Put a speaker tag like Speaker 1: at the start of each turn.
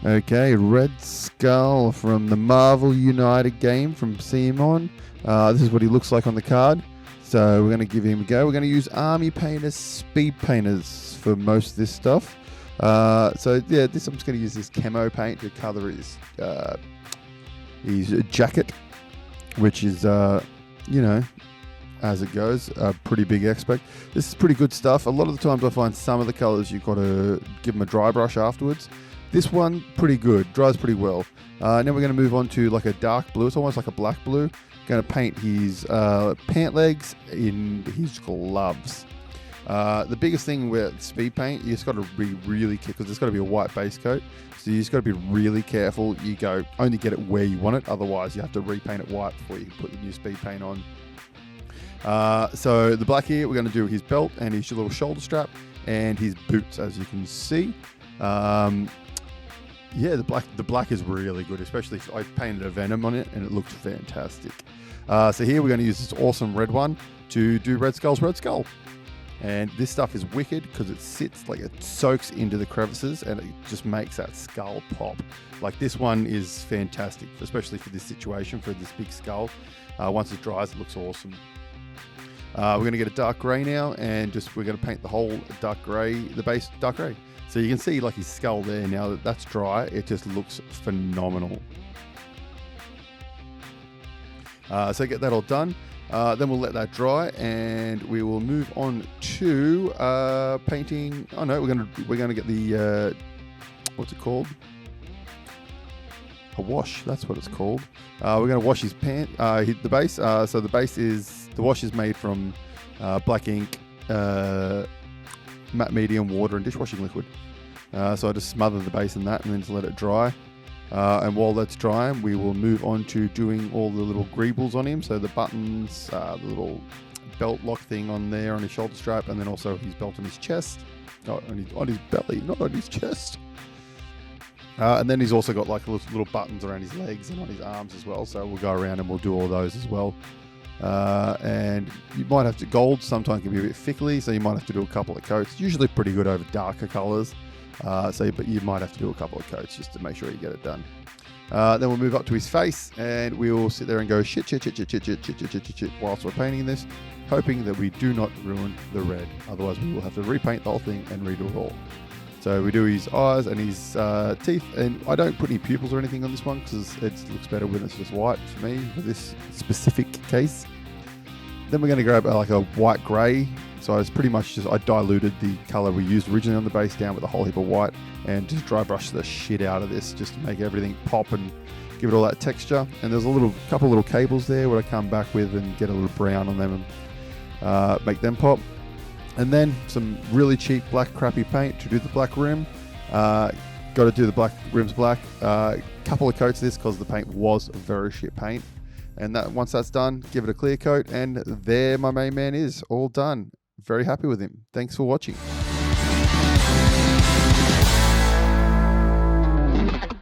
Speaker 1: Okay, Red Skull from the Marvel United game from CMON. This is what he looks like on the card. So we're going to give him a go. We're going to use Army Painters, Speed Painters for most of this stuff. I'm just going to use this camo paint to colour his jacket, which is, as it goes, a pretty big aspect. This is pretty good stuff. A lot of the times I find some of the colours you've got to give them a dry brush afterwards. This one, pretty good, dries pretty well. Now we're going to move on to like a dark blue. It's almost like a black blue. Going to paint his pant legs in his gloves. The biggest thing with speed paint, you just got to be really careful because it's got to be a white base coat. So you just got to be really careful. You only get it where you want it. Otherwise, you have to repaint it white before you can put the new speed paint on. So the black here, we're going to do his belt and his little shoulder strap and his boots, as you can see. The black is really good, especially if I painted a Venom on it and it looked fantastic. So here we're going to use this awesome red one to do Red Skull's Red Skull. And this stuff is wicked because it sits, like it soaks into the crevices and it just makes that skull pop. Like this one is fantastic, especially for this situation, for this big skull. Once it dries, it looks awesome. We're going to get a dark grey now and we're going to paint the whole dark grey, the base dark grey. So you can see like his skull there, now that that's dry, it just looks phenomenal. So get that all done. Then we'll let that dry and we will move on to painting. Oh no, we're gonna get the what's it called? A wash. That's what it's called. We're gonna wash his the base. So the wash is made from black ink, matte medium, water, and dishwashing liquid. So I just smother the base in that and then just let it dry. And while that's drying, we will move on to doing all the little greebles on him. So the buttons, the little belt lock thing on there on his shoulder strap, and then also his belt on his chest. On his belly, not on his chest. And then he's also got like little buttons around his legs and on his arms as well. So we'll go around and we'll do all those as well. And you might have to, gold sometimes can be a bit fickly, so you might have to do a couple of coats. It's usually pretty good over darker colours. But you might have to do a couple of coats just to make sure you get it done. Then we'll move up to his face and we'll sit there and go shit whilst we're painting this, hoping that we do not ruin the red. Otherwise we will have to repaint the whole thing and redo it all. So we do his eyes and his teeth, and I don't put any pupils or anything on this one because it looks better when it's just white for me for this specific case. Then we're going to grab like a white grey. So it's pretty much I diluted the colour we used originally on the base down with a whole heap of white and just dry brush the shit out of this just to make everything pop and give it all that texture. And there's a couple of little cables there where I come back with and get a little brown on them and make them pop. And then some really cheap black crappy paint to do the black rim. Got to do the black rims black. Couple of coats of this because the paint was very shit paint. And once that's done, give it a clear coat, and there my main man is all done. Very happy with him. Thanks for watching.